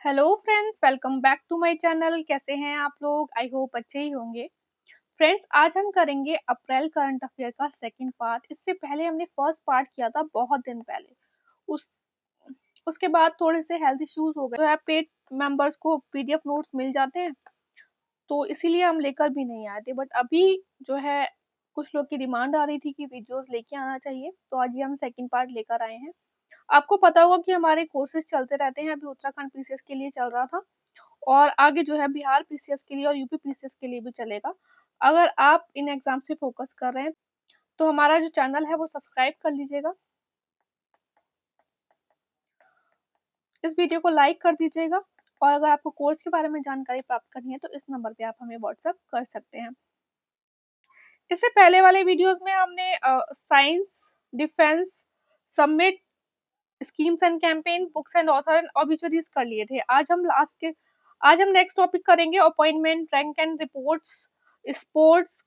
Hello friends, welcome back to my channel. कैसे हैं आप लोग? आई होप अच्छे ही होंगे। फ्रेंड्स, आज हम करेंगे अप्रैल करंट अफेयर का सेकंड पार्ट। इससे पहले हमने फर्स्ट पार्ट किया था बहुत दिन पहले। उस उसके बाद थोड़े से हेल्थ इश्यूज हो गए, जो है पेड मेंबर्स को पीडीएफ नोट्स मिल जाते हैं, तो इसीलिए हम लेकर भी नहीं आए थे। बट अभी जो है कुछ लोग की डिमांड आ रही थी कि वीडियोस लेके आना चाहिए, तो आज ये हम सेकंड पार्ट लेकर आए हैं। आपको पता होगा कि हमारे कोर्सेज चलते रहते हैं। अभी उत्तराखंड पीसीएस के लिए चल रहा था और आगे जो है बिहार पीसीएस के लिए और यूपी पीसीएस के लिए भी चलेगा। अगर आप इन एग्जाम से फोकस कर रहे हैं तो हमारा जो चैनल है वो सब्सक्राइब कर लीजिएगा, इस वीडियो को लाइक कर दीजिएगा, और अगर आपको कोर्स के बारे में जानकारी प्राप्त करनी है तो इस नंबर पे आप हमें व्हाट्सएप कर सकते हैं। इससे पहले वाले वीडियोस में हमने science, defence, submit, schemes and campaign, books and author and obituaries कर लिए थे। आज हम नेक्स्ट टॉपिक करेंगे appointment, rank and reports, sports.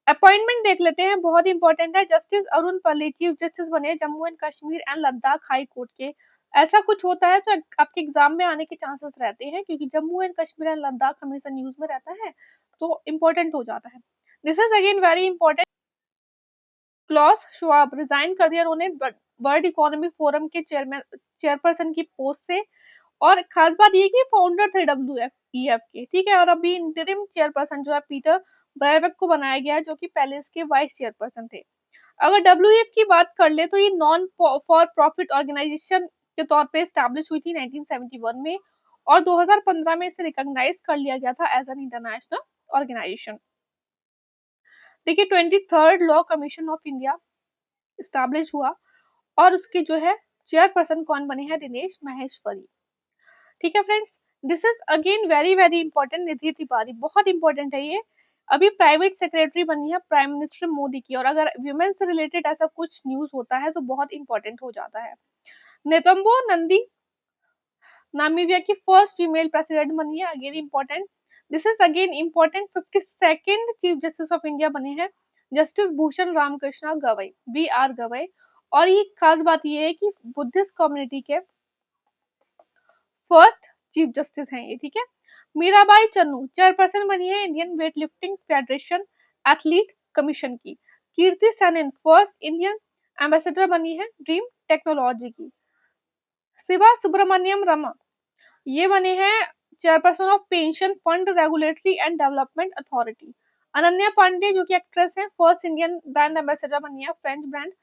Appointment देख लेते हैं, बहुत इंपॉर्टेंट है। जस्टिस अरुण पल्ली चीफ जस्टिस बने Jammu and Kashmir and Ladakh high court के। ऐसा कुछ होता है तो आपके एग्जाम में आने के चांसेस रहते हैं, क्योंकि जम्मू एंड कश्मीर एंड लद्दाख हमेशा न्यूज में रहता है, तो इम्पोर्टेंट हो जाता है। This is again very important. Klaus Schwab resign कर दिया उन्होंने वर्ल्ड इकोनॉमिक फोरम के चेयरपर्सन की पोस्ट से। और खास बात ये कि फाउंडर थे WEF के, ठीक है। और अभी इंटरिम चेयरपर्सन जो है पीटर ब्रेवेक को बनाया गया है, जो कि पहले इसके वाइस चेयरपर्सन थे। अगर WEF की बात कर ले तो ये नॉन फॉर प्रॉफिट ऑर्गेनाइजेशन के तौर पे स्टैब्लिश हुई थी 1971 में, और 2015 में इसे रिकॉग्नाइज कर लिया गया था एज एन इंटरनेशनल ऑर्गेनाइजेशन। देखिए, 23rd law commission of India establish हुआ, और उसके जो है चेयरपर्सन कौन बने हैं? दिनेश महेश्वरी। ठीक है friends, this is again very very important. Nidhi Tiwari बहुत इंपॉर्टेंट है ये। अभी प्राइवेट सेक्रेटरी बनी है प्राइम मिनिस्टर मोदी की, और अगर वुमेन से रिलेटेड ऐसा कुछ न्यूज होता है तो बहुत इंपॉर्टेंट हो जाता है। नेतम्बो नंदी नामीबिया की फर्स्ट फीमेल प्रेसिडेंट बनी है, again important. This is again important. 52nd chief justice of India बने हैं जस्टिस भूषण रामकृष्णा गवई, BR गवई। और ये खास बात ये है कि बुद्धिस्ट कम्युनिटी के फर्स्ट चीफ जस्टिस हैं ये, ठीक है। मीराबाई चन्नू चेयरपर्सन बनी है Indian weight lifting federation athlete commission की। कीर्ति सेनन फर्स्ट इंडियन एम्बेसडर बनी है ड्रीम टेक्नोलॉजी की। शिवा सुब्रमण्यम रमा ये बने हैं chairperson of pension fund regulatory and development authority. Ananya Pandey जो कि एक्ट्रेस है, फर्स्ट इंडियन ब्रांड एम्बेसडर बनी है फ्रेंच ब्रांड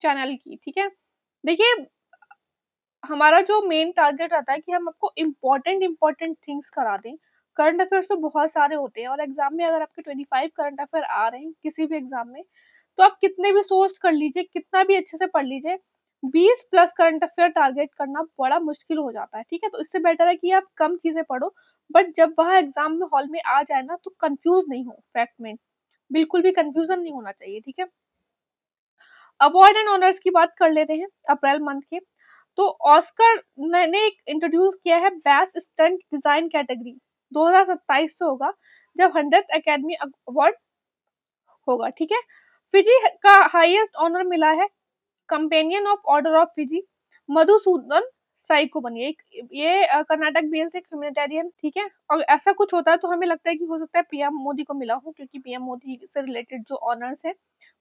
चैनल की, ठीक है। देखिए, हमारा जो मेन टारगेट रहता है कि हम आपको इम्पोर्टेंट थिंग्स करा दें। करंट अफेयर्स तो बहुत सारे होते हैं, और एग्जाम में अगर आपके 25 करंट अफेयर आ रहे हैं किसी भी एग्जाम में, तो आप कितने भी सोर्स कर लीजिए, कितना भी अच्छे से पढ़ लीजिए, 20 प्लस करंट अफेयर टारगेट करना बड़ा मुश्किल हो जाता है, ठीक है। तो इससे बेटर है कि आप कम चीजें पढ़ो, बट जब वह एग्जाम में हॉल में आ जाए ना, तो कंफ्यूज नहीं हो। फैक्ट में बिल्कुल भी कंफ्यूजन नहीं होना चाहिए, ठीक है। अवार्ड एंड ऑनर्स की बात कर लेते हैं अप्रैल मंथ के। तो ऑस्कर ने एक इंट्रोड्यूस किया है बेस्ट स्टंट डिजाइन कैटेगरी, 2027 से होगा, जब 100th एकेडमी अवार्ड होगा, ठीक है। फिजी का हाईएस्ट ऑनर मिला है companion of order of Fiji, Madhusudan Sai को बनी है। ये कर्नाटक बेस एक ह्यूमैनिटेरियन, ठीक है। और ऐसा कुछ होता है तो हमें लगता है कि हो सकता है पीएम मोदी को मिला हो, क्योंकि पीएम मोदी से रिलेटेड जो ऑनर्स है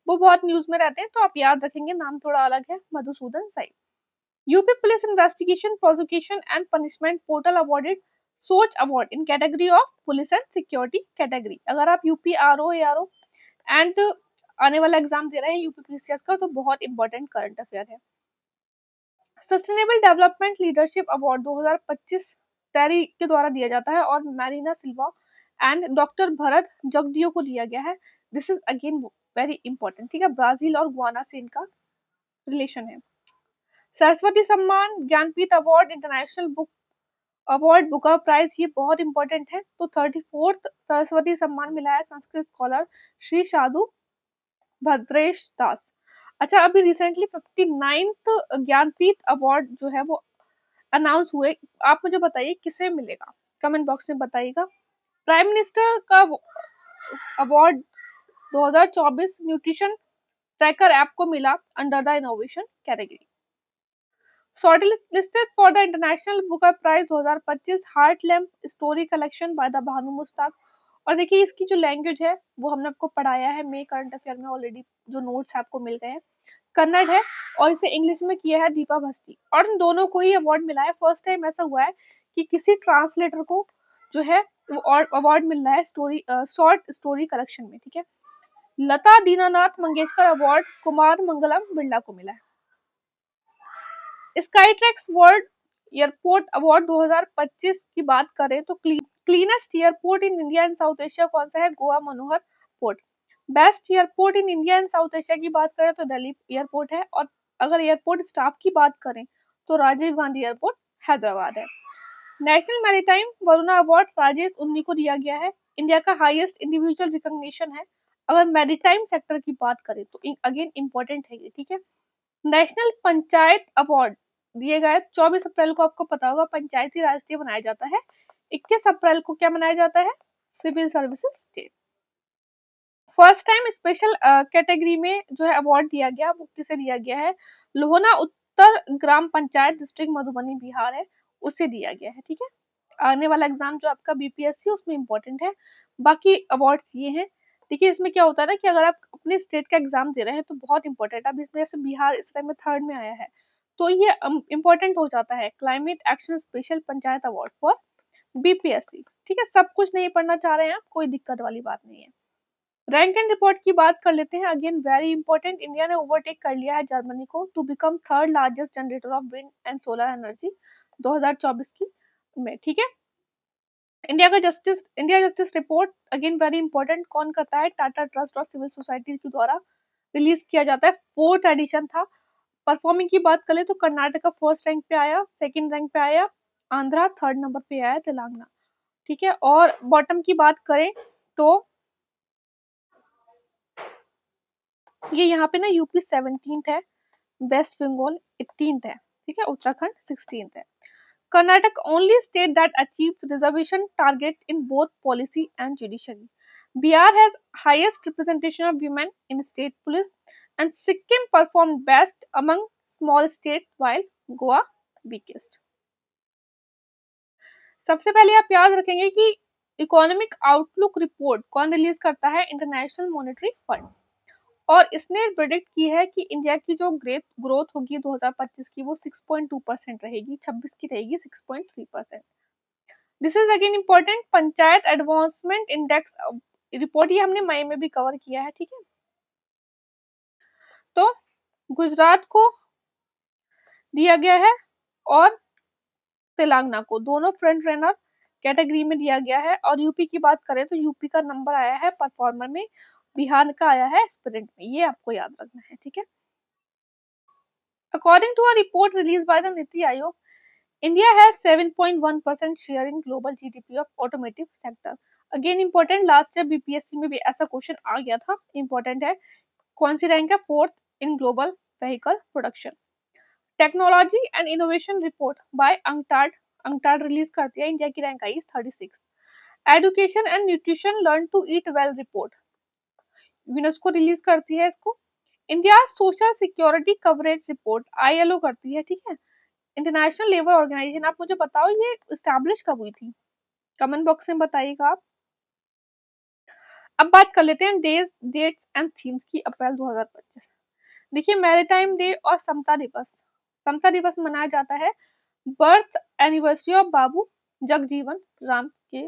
वो बहुत न्यूज में रहते हैं, तो आप याद रखेंगे, नाम थोड़ा अलग है, Madhusudan Sai. UP police investigation prosecution and punishment portal awarded सोच award in category of police and security category. अगर आप यूपी आरओ एआरओ एंड आने वाला एग्जाम दे रहे हैं यूपी पीसीएस का, तो बहुत इंपॉर्टेंट करंट अफेयर है। Sustainable development leadership award 2025 TERI के द्वारा दिया जाता है, और Marina Silva and doctor Bharrat Jagdeo को दिया गया है। This is again very important, ठीक है। ब्राजील और गुआना से इनका रिलेशन है। Saraswati Samman, Jnanpith award, international book award, Booker prize, ये बहुत इंपॉर्टेंट है। तो 34th सरस्वती सम्मान मिला है संस्कृत स्कॉलर श्री साधु भद्रेश दास। अच्छा, अभी रिसेंटली 59th ज्ञानपीठ अवार्ड जो है वो अनाउंस हुए। आप मुझे बताइए किसे मिलेगा, कमेंट बॉक्स में बताइएगा। प्राइम मिनिस्टर का अवार्ड 2024 न्यूट्रिशन ट्रैकर ऐप को मिला under the innovation category. Shortlisted for the international Booker prize 2025 heart lamp story collection by the Banu Mushtaq. और देखिए इसकी जो लैंग्वेज है वो हमने आपको पढ़ाया है मे करंट अफेयर में ऑलरेडी, जो नोट्स आपको मिल गए हैं, कन्नड़ है और इसे इंग्लिश में किया है दीपा भस्ती, और इन दोनों को ही अवार्ड मिला है। फर्स्ट टाइम ऐसा हुआ है कि किसी ट्रांसलेटर को जो है वो अवार्ड मिल रहा है स्टोरी शॉर्ट स्टोरी कलेक्शन में, ठीक है। लता दीनानाथ मंगेशकर अवार्ड कुमार मंगलम बिरला को मिला है। स्काईट्रैक्स वर्ल्ड एयरपोर्ट अवार्ड 2025 की बात करें तो cleanest airport in India and South Asia कौन सा है? Goa Manohar port. Best airport in India and South Asia की बात करें तो दिल्ली एयरपोर्ट है, और अगर एयरपोर्ट स्टाफ की बात करें तो राजीव गांधी एयरपोर्ट हैदराबाद है। National maritime Varuna award Rajesh उन्नी को दिया गया है, इंडिया का हाईएस्ट इंडिविजुअल रिकॉग्निशन है अगर मैरीटाइम सेक्टर की बात करें तो। अगेन इंपॉर्टेंट है ये, ठीक है। नेशनल पंचायत अवार्ड दिए गए 24 अप्रैल को, आपको पता होगा पंचायती राज डे मनाया जाता है। 21 अप्रैल को क्या मनाया जाता है? Civil services day. First time special category में जो है अवार्ड दिया गया वो किसे दिया गया है? लोहना उत्तर ग्राम पंचायत डिस्ट्रिक्ट मधुबनी बिहार है, उसे दिया गया है, ठीक है। आने वाला एग्जाम जो आपका बीपीएससी उसमें इंपॉर्टेंट है। बाकी अवार्ड्स ये हैं। देखिए इसमें क्या होता है ना कि अगर आप अपने स्टेट का एग्जाम दे रहे हैं तो बहुत इंपॉर्टेंट है। अब इसमें जैसे बिहार इस टाइम में थर्ड में आया है तो ये इंपॉर्टेंट हो जाता है। Climate action special panchayat award for BPSC, ठीक है। सब कुछ नहीं पढ़ना चाह रहे हैं आप, कोई दिक्कत वाली बात नहीं है। रैंक एंड रिपोर्ट की बात कर लेते हैं। अगेन वेरी इंपॉर्टेंट, इंडिया ने ओवरटेक कर लिया है जर्मनी को to become third largest generator of wind and solar energy 2024 की में, ठीक है। India justice report again very important, कौन करता है? टाटा ट्रस्ट और सिविल सोसाइटी के द्वारा रिलीज किया जाता है। फोर्थ एडिशन था। परफॉर्मिंग की बात करें तो कर्नाटका फर्स्ट रैंक पे आया, सेकंड रैंक पे आया आंध्रा, थर्ड नंबर पे आया तेलंगाना, ठीक है। और बॉटम की बात करें तो ये यहाँ पे ना यूपी 17th है, वेस्ट बंगाल 18th है, ठीक है, उत्तराखंड 16th है। Karnataka only state that achieves reservation target in both policy and judiciary. Bihar has highest representation of women in state police, and Sikkim performed best among small states while Goa weakest. सबसे पहले आप याद रखेंगे कि economic outlook report कौन release करता है? International monetary fund, और इसने प्रिडिक्ट की है कि इंडिया की जो ग्रोथ होगी 2025 की वो 6.2% रहेगी, 26 की रहेगी 6.3%। This is again important, panchayat advancement index report ये हमने मई में भी कवर किया है, ठीक है। तो गुजरात को दिया गया है और तेलंगाना को, दोनों फ्रंट रनर कैटेगरी में दिया गया है। और यूपी की बात करें तो यूपी का नंबर आया है परफॉर्मर में, बिहार का आया है एस्पिरेंट में, ये आपको याद रखना है, ठीक है। According to a report release by the NITI Aayog, India has 7.1% share in global GDP of automotive sector. Again important, last year BPSC में भी ऐसा क्वेश्चन आ गया था, इंपॉर्टेंट है। कौन सी रैंक है? Fourth in global vehicle production. Technology and innovation report by UNCTAD release करती है, इंडिया की रैंक आई 36। Education and nutrition learn to eat well report UNESCO release करती है इसको। India social security coverage report ILO करती है, ठीक है। इंटरनेशनल लेबर ऑर्गेनाइजेशन, आप मुझे बताओ ये स्टैब्लिश कब हुई थी? कमेंट बॉक्स में बताइएगा आप। अब बात कर लेते हैं डेज, डेट्स एंड थीम्स की अप्रैल 2025। देखिए मैरीटाइम डे और समता दिवस, समता दिवस मनाया जाता है बर्थ एनिवर्सरी ऑफ बाबू जगजीवन राम के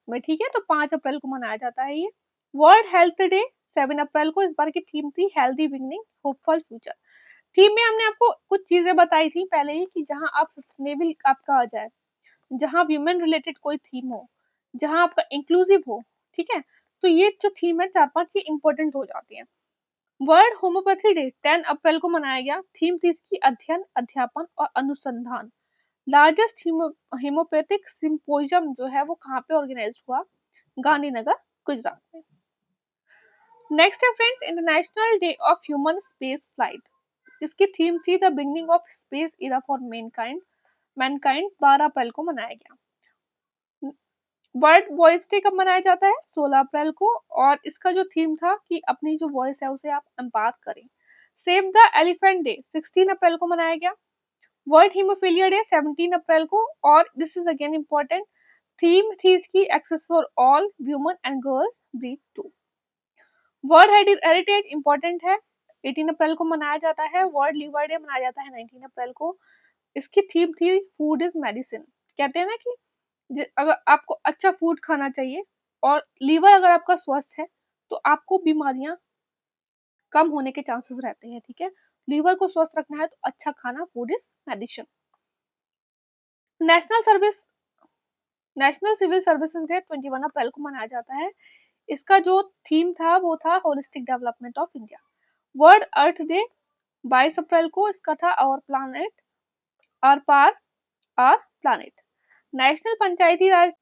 में, ठीक है। तो 5 अप्रैल को मनाया जाता है ये। वर्ल्ड हेल्थ डे 7 अप्रैल को, इस बार की थीम थी healthy beginning hopeful future. Theme में हमने आपको कुछ चीजें बताई थी पहले ही कि जहां आप सस्टेनेबल आपका आ जाए, जहां ह्यूमन रिलेटेड कोई थीम हो, जहां आपका इंक्लूसिव हो, ठीक है। तो ये जो थीम है 4-5 ये इंपॉर्टेंट हो जाती है। वर्ल्ड होम्योपैथी डे 10 अप्रैल को मनाया गया, थीम थी इसकी अध्ययन अध्यापन और अनुसंधान। लार्जेस्ट हेमोपैथिक सिंपोजियम जो है वो कहाँ पे ऑर्गेनाइज हुआ? गांधीनगर गुजरात में। नेक्स्ट है friends international day of human space flight, इसकी थीम थी the beginning of space era for mankind 12 अप्रैल को मनाया गया। वर्ल्ड वॉइस डे कब मनाया जाता है? 16 अप्रैल को, और इसका जो थीम था कि अपनी जो वॉइस है उसे आप एम्पावर करें। सेव द एलिफेंट डे 16 अप्रैल को मनाया गया। वर्ल्ड हीमोफीलिया डे 17 अप्रैल को, और this is again important, theme थी इसकी access for all women and girls breathe too. World heritage important है, 18 अप्रैल को मनाया जाता है। वर्ल्ड लिवर डे मनाया जाता है 19 अप्रैल को। इसकी थीम थी फूड इज मेडिसिन। कहते हैं ना कि अगर आपको अच्छा फूड खाना चाहिए और लीवर अगर आपका स्वस्थ है तो आपको बीमारियां कम होने के चांसेस रहते हैं, ठीक है। लीवर को स्वस्थ रखना है तो अच्छा खाना, food is medicine. National service national civil services day 21 अप्रैल को मनाया जाता है। इसका जो थीम था वो था holistic development of India. World earth day 22 April को, इसका था our planet, our power our planet. National Panchayati Raj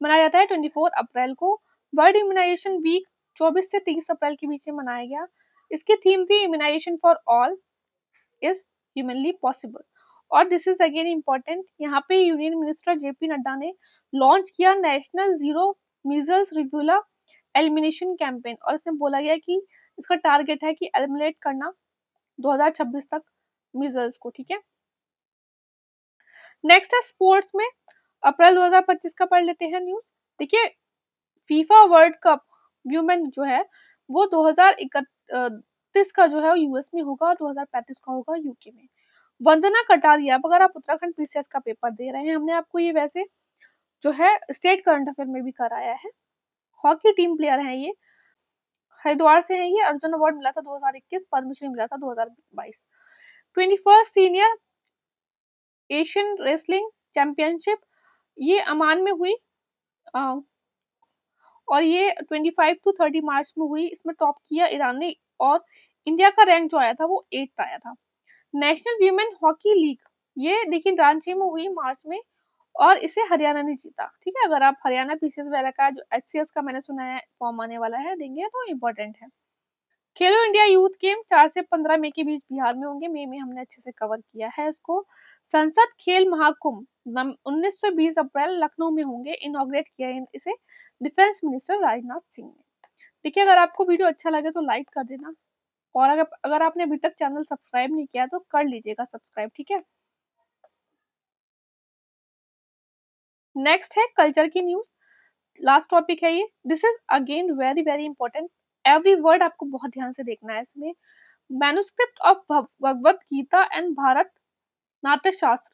मनाया जाता है 24 अप्रैल को। वर्ल्ड इम्यूनाइजेशन वीक 24 से 30 अप्रैल के बीच में मनाया गया। इसकी थीम थी immunisation for all is humanly possible. और दिस इज अगेन इम्पोर्टेंट, यहाँ पे यूनियन मिनिस्टर जेपी नड्डा ने लॉन्च किया national zero measles rubella elimination campaign, और इसमें बोला गया कि इसका टारगेट है कि एलिमिनेट करना 2026 तक मीजल्स को, ठीक है। नेक्स्ट है स्पोर्ट्स में, अप्रैल 2025 का पढ़ लेते हैं न्यूज। देखिए, फीफा वर्ल्ड कप व्यूमेन जो है वो 2031 का जो है यूएस में होगा और 2035 का होगा यूके में। वंदना कटारिया, अब अगर आप उत्तराखंड पीसीएस का पेपर दे रहे हैं, हमने आपको ये वैसे जो है स्टेट करंट अफेयर में भी कराया है। हॉकी टीम प्लेयर हैं ये, हरिद्वार से हैं ये। अर्जुन अवार्ड मिला था 2021, पद्मश्री मिला था 2022। 21st senior Asian wrestling championship ये अमान में हुई, और ये 25 to 30 मार्च में हुई। इसमें टॉप किया ईरान ने, और इंडिया का रैंक जो आया था वो 8th आया था। नेशनल वीमेन हॉकी लीग ये देखिए रांची में हुई मार्च में, और इसे हरियाणा ने जीता, ठीक है। अगर आप हरियाणा पीसीएस वगैरह का जो एचसीएस का मैंने सुना है फॉर्म आने वाला है देंगे तो इम्पोर्टेंट है। खेलो इंडिया यूथ गेम 4 से 15 मई के बीच बिहार में होंगे। मई में हमने अच्छे से कवर किया है इसको। संसद खेल महाकुंभ 19 से 20 अप्रैल लखनऊ में होंगे, इनॉग्रेट किया है इसे डिफेंस मिनिस्टर राजनाथ सिंह ने। देखिए, अगर आपको वीडियो अच्छा लगे तो लाइक कर देना, और अगर आपने अभी तक चैनल सब्सक्राइब नहीं किया तो कर लीजिएगा सब्सक्राइब, ठीक है। नेक्स्ट है कल्चर की न्यूज, लास्ट टॉपिक है ये। This is again very very important, every word आपको बहुत ध्यान से देखना है इसमें। Manuscript of Bhagavad Gita and Bharat Natya Shastra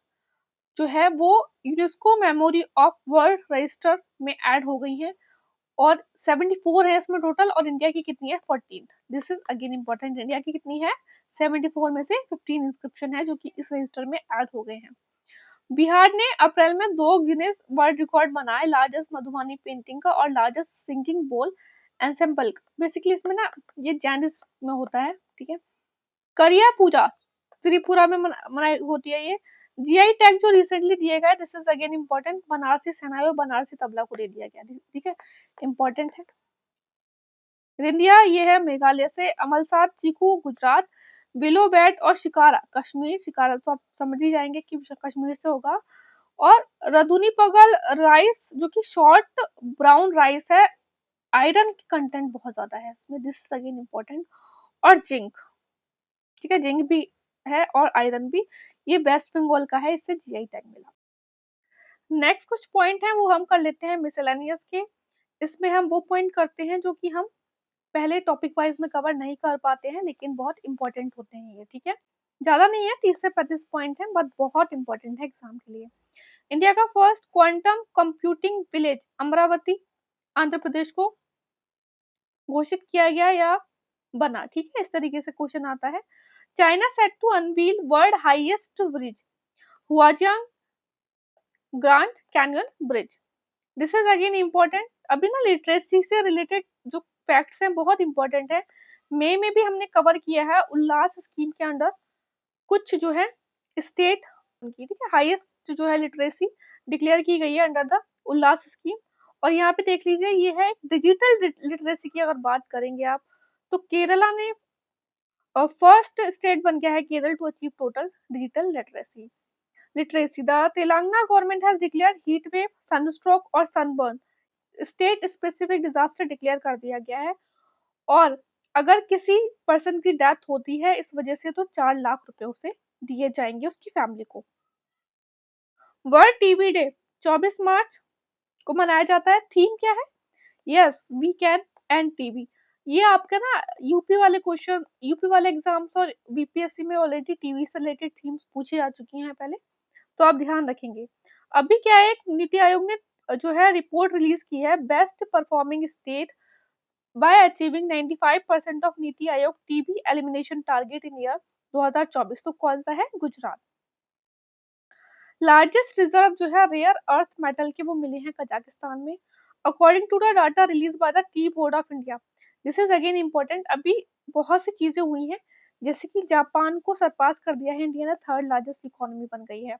जो है वो UNESCO memory of world register में ऐड हो गई है, और 74 है इसमें टोटल, और इंडिया की कितनी है 14th। This is again important, India की कितनी है 74 में से 15 इंस्क्रिप्शन है जो कि इस रजिस्टर में ऐड हो गए हैं। बिहार ने अप्रैल में 2 गिनेस वर्ल्ड रिकॉर्ड बनाए, लार्जेस्ट मधुबनी पेंटिंग का और लार्जेस्ट सिंगिंग बोल एंसेम्बल का। बेसिकली इसमें ना ये जैनिस में होता है, ठीक है। करिया पूजा त्रिपुरा में मनाई होती है ये। जीआई टैग जो रिसेंटली दिए गए, this is again important, Banarasi shehnai और बनारसी तबला को दे दिया गया, ठीक है, इम्पोर्टेंट है। रिंदिया ये है मेघालय से, अमलसाद चीकू गुजरात, बिलो बैट और शिकारा कश्मीर, शिकारा तो आप समझ ही जाएंगे कि कश्मीर से होगा। और रदुनी पगल राइस जो कि शॉर्ट ब्राउन राइस है, आयरन की कंटेंट बहुत ज्यादा है इसमें, दिस इज अगेन इम्पोर्टेंट। और जिंक, ठीक है, जिंक भी है और आयरन भी, ये वेस्ट बंगाल का है, इससे जीआई टैग मिला। नेक्स्ट कुछ पॉइंट है वो हम कर लेते हैं मिसलेनियस के। इसमें हम वो पॉइंट करते हैं जो कि हम पहले टॉपिक वाइज में कवर नहीं कर पाते हैं, लेकिन बहुत इंपॉर्टेंट होते हैं ये, ठीक है। ज्यादा नहीं है, 30 से 35 पॉइंट है, बट बहुत इंपॉर्टेंट है एग्जाम के लिए। इंडिया का first quantum computing village Amaravati Andhra Pradesh को घोषित किया गया या बना, ठीक है। इस तरीके से क्वेश्चन आता है। China set to unveil world highest bridge Huajiang Grand Canyon Bridge, this is again important. अभी ना लिटरेसी से रिलेटेड जो फैक्ट्स हैं बहुत इंपॉर्टेंट है। मई में भी हमने कवर किया है उल्लास स्कीम के अंडर कुछ जो है स्टेट की, ठीक है, हाईएस्ट जो है लिटरेसी डिक्लेयर की गई है अंडर द उल्लास स्कीम। और यहाँ पे देख लीजिए ये है डिजिटल लिटरेसी की अगर बात करेंगे आप, तो केरला ने फर्स्ट स्टेट बन गया है Kerala to achieve total digital literacy. The Telangana government has declared heat wave sunstroke और sunburn state specific disaster declare कर दिया गया है, और अगर किसी पर्सन की डेथ होती है इस वजह से तो 4 लाख रुपए उसे दिए जाएंगे उसकी फैमिली को। वर्ल्ड टीबी डे 24 मार्च को मनाया जाता है। थीम क्या है? Yes, we can end TB. ये आपका ना यूपी वाले क्वेश्चन, यूपी वाले एग्जाम्स और बीपीएससी में ऑलरेडी टीवी से रिलेटेड थीम्स पूछी जा चुकी हैं पहले, तो आप ध्यान रखेंगे। अभी क्या है, नीति आयोग ने जो है रिपोर्ट रिलीज की है, best performing state by achieving 95% of NITI Aayog TB elimination target in year 2024। तो कौन सा है? गुजरात। लार्जेस्ट रिजर्व जो है रेयर अर्थ मेटल के वो मिले हैं कजाकिस्तान में, according to the data release by the tea board of India. This is again important. अभी बहुत सी चीजें हुई हैं, जैसे कि जापान को सरपास कर दिया है इंडिया ने, थर्ड लार्जेस्ट इकोनॉमी बन गई है।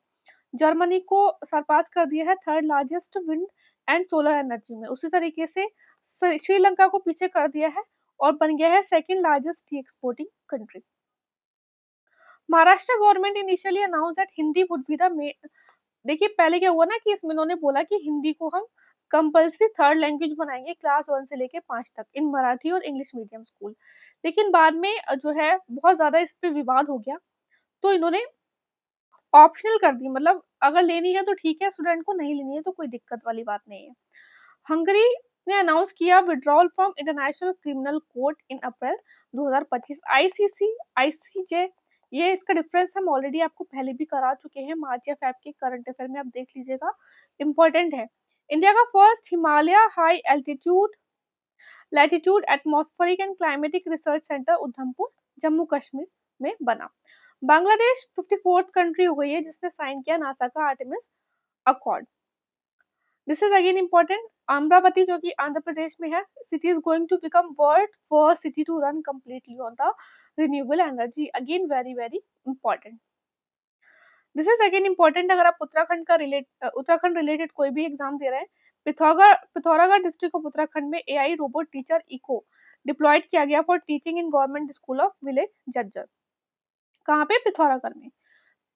जर्मनी को सरपास कर दिया है third largest wind and solar energy में। उसी तरीके से श्रीलंका को पीछे कर दिया है और बन गया है second largest T exporting country. Maharashtra government initially announce that Hindi would be the, देखिए पहले क्या हुआ ना कि इसमें उन्होंने बोला कि हिंदी को हम कंपल्सरी थर्ड लैंग्वेज बनाएंगे क्लास 1 से लेके 5 तक इन मराठी और इंग्लिश मीडियम स्कूल। लेकिन बाद में जो है बहुत ज्यादा इस पे विवाद हो गया, तो इन्होंने ऑप्शनल कर दी, मतलब अगर लेनी है तो ठीक है स्टूडेंट को, नहीं लेनी है तो कोई दिक्कत वाली बात नहीं है। हंगरी ने अनाउंस किया withdrawal from international criminal court in April 2025। ICC, ICJ, ये इसका डिफरेंस हम ऑलरेडी आपको पहले भी करा चुके हैं, मार्च या फेब के करंट अफेयर में आप देख लीजिएगा, इंपॉर्टेंट है। इंडिया का first Himalaya high altitude latitude atmospheric and climatic research centre Udhampur Jammu Kashmir में बना। बांग्लादेश 54th कंट्री हो गई है जिसने साइन किया नासा का Artemis accord. This is again important. Amaravati जो कि आंध्र प्रदेश में है, city is going to become world first city to run completely on the renewable energy, again very very important. This is again important. अगर आप Uttarakhand related कोई भी exam दे रहे हैं, पिथौरागढ़ डिस्ट्रिक्ट ऑफ उत्तराखंड में AI robot teacher Eco deployed किया गया for teaching in government school of village Jajjar. कहाँ पे? पिथौरागढ़ में।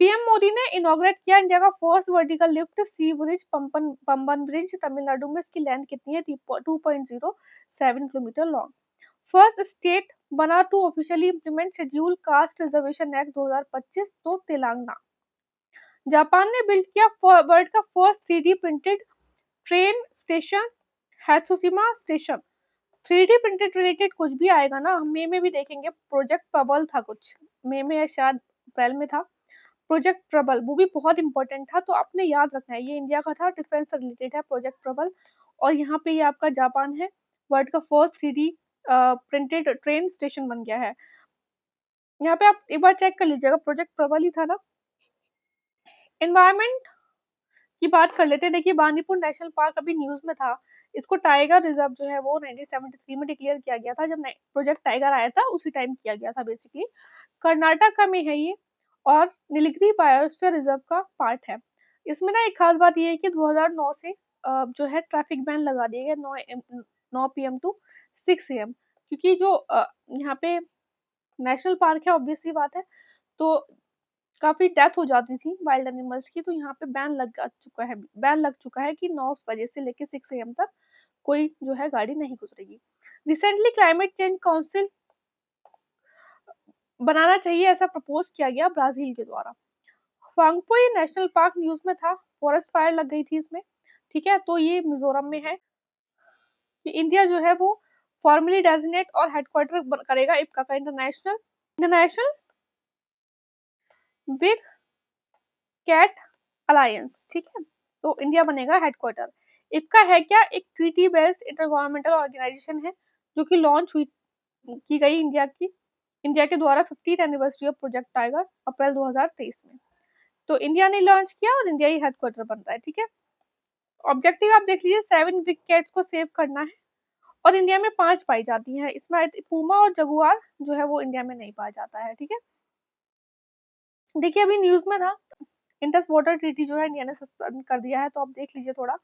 पीएम मोदी ने इनॉग्रेट किया इंडिया का first vertical lift sea bridge Pamban bridge Tamil Nadu में। इसकी लेंथ कितनी है? 2.07 किलोमीटर लॉन्ग। फर्स्ट स्टेट बना to officially implement schedule caste reservation act 2025, तो तेलंगाना। जापान ने बिल्ड किया वर्ल्ड का first 3D printed train station Hatsushima station. 3D printed related कुछ भी आएगा ना, हम मई में भी देखेंगे। प्रोजेक्ट पबल था कुछ मई में या शायद अप्रैल में था, प्रोजेक्ट प्रबल, वो भी बहुत इंपॉर्टेंट था, तो आपने याद रखना है। ये इंडिया का था, डिफेंस से रिलेटेड है प्रोजेक्ट प्रबल। और यहाँ पे ये आपका जापान है, वर्ल्ड का first 3D printed train station बन गया है। यहाँ पे आप एक बार चेक कर लीजिएगा, प्रोजेक्ट प्रबल ही था ना। एनवायरमेंट की बात कर लेते हैं। देखिए बांदीपुर नेशनल पार्क अभी न्यूज में था, इसको टाइगर रिजर्व जो है वो 1973 में डिक्लेयर किया गया था, जब प्रोजेक्ट टाइगर आया था उसी टाइम किया गया था बेसिकली। कर्नाटक में है ये, और नीलगिरी बायोस्फीयर रिजर्व का पार्ट है। इसमें ना एक खास बात ये है कि 2009 से जो है ट्रैफिक बैन लगा दिया गया 9 PM टू 6 AM, क्योंकि जो यहाँ पे नेशनल पार्क है, ऑब्वियस सी बात है, तो काफी डेथ हो जाती थी वाइल्ड एनिमल्स की, तो यहाँ पे बैन लग चुका है कि 9 बजे से लेके 6 AM तक कोई जो है गाड़ी नहीं गुजरेगी। रिसेंटली क्लाइमेट चेंज काउंसिल बनाना चाहिए, ऐसा प्रपोज किया गया ब्राजील के द्वारा। फांगपुई नेशनल पार्क न्यूज में था, फॉरेस्ट फायर लग गई थी इसमें, ठीक है, तो ये मिजोरम में है। कि इंडिया जो है वो फॉर्मली डेजिग्नेट और हेडक्वार्टर करेगा इप्का का, international international big cat alliance, ठीक है, तो इंडिया बनेगा हेडक्वार्टर। इप्का है क्या? एक treaty based intergovernmental organisation है, जो कि लॉन्च हुई की गई इंडिया के द्वारा 50th anniversary of project tiger April 2023 में। तो इंडिया ने लॉन्च किया और इंडिया ही हेडक्वार्टर बन रहा है, ठीक है। ऑब्जेक्टिव आप देख लीजिए, 7 बिग कैट्स को सेव करना है, और इंडिया में 5 पाई जाती हैं, इसमें पूमा और जगुआर जो है वो इंडिया में नहीं पाया जाता है, ठीक है। देखिए अभी न्यूज में था, इंडस वाटर ट्रीटी जो है इंडिया ने सस्पेंड कर दिया है, तो आप देख लीजिए थोड़ा।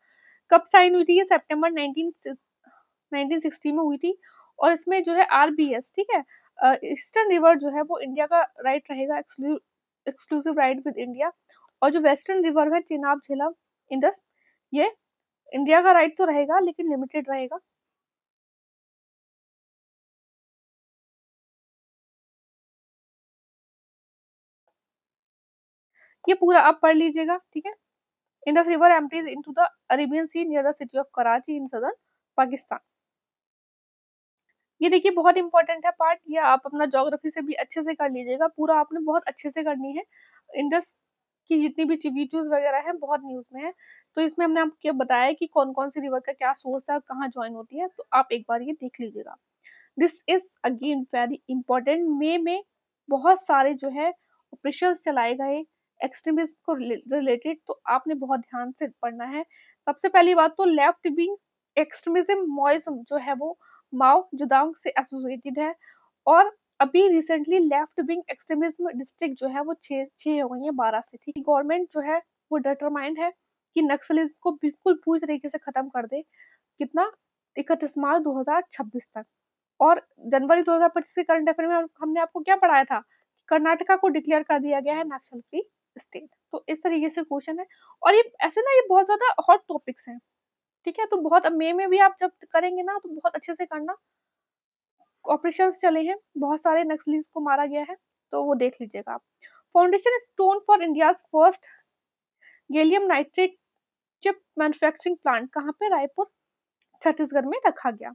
कब साइन हुई थी? ये सितंबर 1960 में हुई थी, और इसमें जो है आरबीएस, ठीक है, ईस्टर्न रिवर जो है वो इंडिया का राइट रहेगा, एक्सक्लूसिव राइट विद इंडिया। और जो वेस्टर्न रिवर है चिनाब झेलम इंडस, ये इंडिया का राइट तो रहेगा लेकिन लिमिटेड रहेगा। ये पूरा आप पढ़ लीजिएगा, ठीक है। In the river empties into the Arabian sea near the city of Karachi in southern Pakistan. ये देखिए बहुत इंपॉर्टेंट है पार्ट, ये आप अपना ज्योग्राफी से भी अच्छे से कर लीजिएगा, पूरा आपने बहुत अच्छे से करनी है। इंडस की जितनी भी वीडियोस वगैरह हैं बहुत न्यूज में है, तो इसमें हमने आपको बताया कि कौन कौन सी रिवर का क्या सोर्स है, कहाँ ज्वाइन होती है, तो आप एक बार ये देख लीजिएगा। This is again very important. May में बहुत सारे जो है ऑपरेशंस चलाए गए एक्सट्रीमिज्म को रिलेटेड, तो आपने बहुत ध्यान से पढ़ना है। सबसे पहली बात तो लेफ्ट विंग एक्सट्रीमिज्म मॉइज्म जो है वो माओ जुदांग से एसोसिएटेड है, और अभी recently left wing extremism district जो है वो छह हो गई है 12 से, ठीक है। गवर्नमेंट जो है वो डिटरमाइंड है कि नक्सलिज्म को बिल्कुल पूरी तरीके से खत्म कर दे। कितना? 31 मार्च 2026 तक। और जनवरी 2025 के करंट अफेयर में हमने आपको क्या पढ़ाया था? कर्नाटका को डिक्लेयर कर दिया गया है नक्सल फ्री स्टेट। तो इस तरीके से क्वेश्चन है, और ये ऐसे ना ये बहुत ज्यादा हॉट टॉपिक्स हैं, ठीक है। तो बहुत मे में भी आप जब करेंगे ना तो बहुत अच्छे से करना। ऑपरेशंस चले हैं, बहुत सारे नक्सलीज को मारा गया है, तो वो देख लीजिएगा आप। Foundation stone for India first gallium nitrate chip manufacturing plant कहाँ पे? रायपुर छत्तीसगढ़ में रखा गया।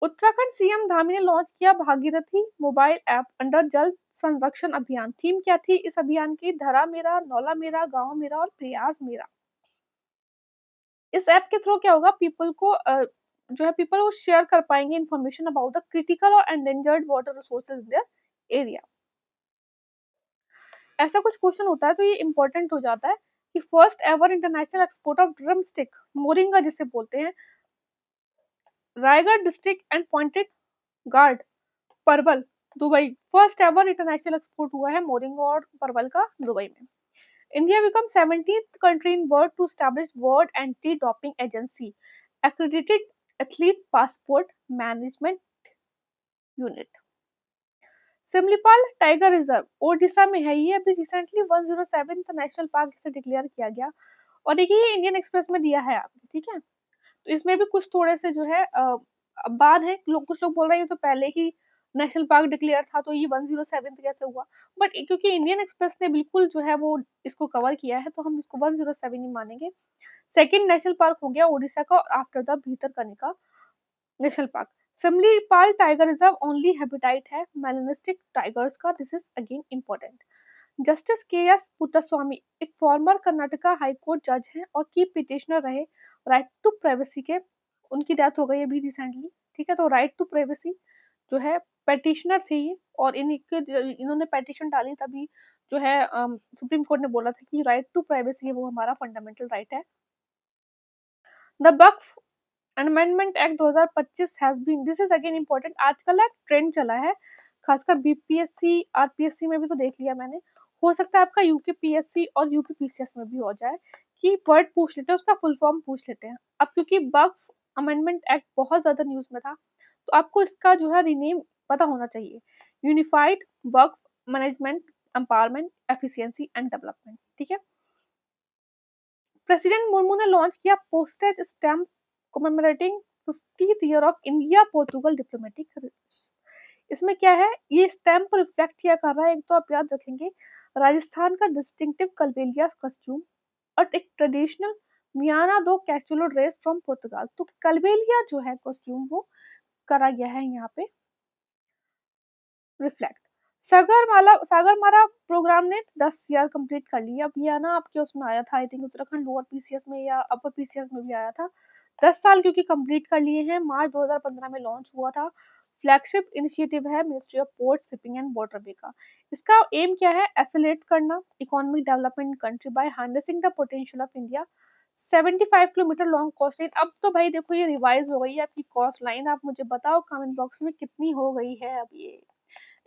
उत्तराखंड सीएम धामी ने लॉन्च किया भागीरथी मोबाइल ऐप अंडर जल संरक्षण अभियान। थीम क्या थी इस अभियान की? धरा मेरा, नौला मेरा, गांव मेरा और प्रयास मेरा। इस ऐप के थ्रू क्या होगा, पीपल को जो है पीपल वो शेयर कर पाएंगे इन्फॉर्मेशन अबाउट द क्रिटिकल और endangered water resources in their area. ऐसा कुछ क्वेश्चन होता है तो ये इंपॉर्टेंट हो जाता है कि first ever international export of drum stick moringa जिसे बोलते हैं, Raigad district and pointed gourd parwal Dubai. First ever international export हुआ है मोरिंगा और परवल का दुबई में। India become 17th country in world to establish world anti doping agency accredited athlete passport management unit. Similipal tiger reserve Odisha में है, ये अभी रिसेंटली 107 नेशनल पार्क से डिक्लेयर किया गया। और देखिए ये इंडियन एक्सप्रेस में दिया है आपको, ठीक है। तो इसमें भी कुछ थोड़े से जो है बाद है, कुछ लोग बोल रहे हैं तो पहले ही नेशनल पार्क डिक्लेयर था तो ये 107 कैसे हुआ, बट क्योंकि इंडियन एक्सप्रेस ने बिल्कुल जो है वो इसको कवर किया है तो हम इसको 107 ही मानेंगे। सेकंड नेशनल पार्क हो गया ओडिशा का after the Bhitarkanika national park. Similipal tiger reserve only habitat है मेलानिस्टिक टाइगर्स का, this is again important. Justice K S Puttaswamy एक फॉर्मर कर्नाटका हाई कोर्ट जज हैं और की पिटिशनर रहे राइट टू प्राइवेसी के, उनकी डेथ हो गई अभी रिसेंटली, ठीक है। तो राइट टू प्राइवेसी जो है पेटिशनर थे ये, और इन्होंने पेटिशन डाली तभी जो है सुप्रीम कोर्ट ने बोला था कि राइट टू प्राइवेसी है वो हमारा फंडामेंटल राइट है। The Waqf amendment act 2025 has been, this is again important, आजकल एक ट्रेंड चला है खासकर बीपीएससी आरपीएससी में भी, तो देख लिया मैंने, हो सकता है आपका यूकेपीएससी और यूपीपीसीएस में भी हो जाए कि वर्ड पूछ लेते हैं उसका फुल फॉर्म पूछ लेते हैं। अब क्योंकि वक्फ अमेंडमेंट एक्ट बहुत ज्यादा न्यूज में था तो आपको इसका जो है रीनेम पता होना चाहिए, unified Waqf management empowerment efficiency and development, ठीक है। प्रेसिडेंट मुर्मू ने लॉन्च किया postage stamp commemorating 50th year of India Portugal diplomatic relations. इसमें क्या है, ये स्टैम्प रिफ्लेक्ट किया कर रहा है, एक तो आप याद रखेंगे राजस्थान का डिस्टिंक्टिव कल्बेलिया कॉस्ट्यूम और एक ट्रेडिशनल मियाना दो कैस्टुलो ड्रेस फ्रॉम पुर्तगाल। तो कल्बेलिया जो है कॉस्ट्यूम वो करा गया है यहाँ पे रिफ्लेक्ट। सागरमाला प्रोग्राम ने 10 ईयर कंप्लीट कर लिया। अब ये ना आपके उसमें आया था I think Uttarakhand lower PCS में या अपर पीसीएस में भी आया था। 10 साल क्योंकि कंप्लीट कर लिए हैं, मार्च 2015 में लॉन्च हुआ था। फ्लैगशिप इनिशिएटिव है ministry of port shipping and waterway का। इसका एम क्या है, एसेलेट करना economic development country by harnessing the potential of India. 75 kilometre long coastline. अब तो भाई देखो ये रिवाइज हो गई है आपकी कोस्ट लाइन, आप मुझे बताओ कमेंट बॉक्स में कितनी हो गई है अब ये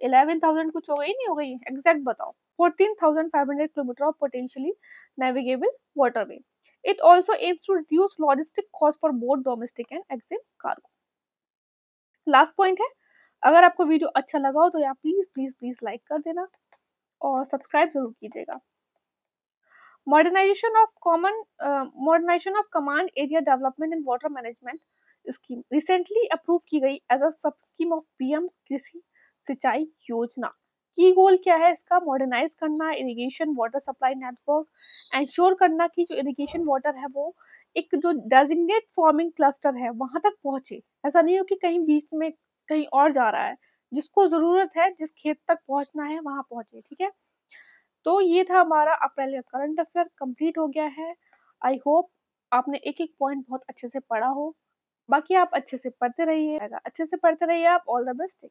11,000 कुछ हो गई नहीं हो गई, एग्जैक्ट बताओ। 14,500 kilometre of potentially navigable waterway. It also aims to reduce logistic cost for both domestic and EXIM cargo. Last point है, अगर आपको वीडियो अच्छा लगा हो तो यार प्लीज प्लीज प्लीज लाइक कर देना और सब्सक्राइब जरूर कीजिएगा। Modernisation of command area development and water management scheme recently approve की गई एज अ सब स्कीम ऑफ पीएम कृषि सिंचाई योजना। की गोल क्या है इसका? मॉडर्नाइज करना irrigation water supply network, ensure करना कि जो इरिगेशन वाटर है वो एक जो डेजिग्नेट फार्मिंग क्लस्टर है वहां तक पहुंचे। ऐसा नहीं हो कि कहीं बीच में कहीं और जा रहा है, जिसको जरूरत है जिस खेत तक पहुंचना है वहां पहुंचे। ठीक है, तो ये था हमारा अप्रैल का करंट अफेयर कंप्लीट हो गया है। आई होप आपने एक एक पॉइंट बहुत अच्छे से पढ़ा हो। बाकी आप अच्छे से पढ़ते रहिए, अच्छे से पढ़ते रहिए आप। All the best.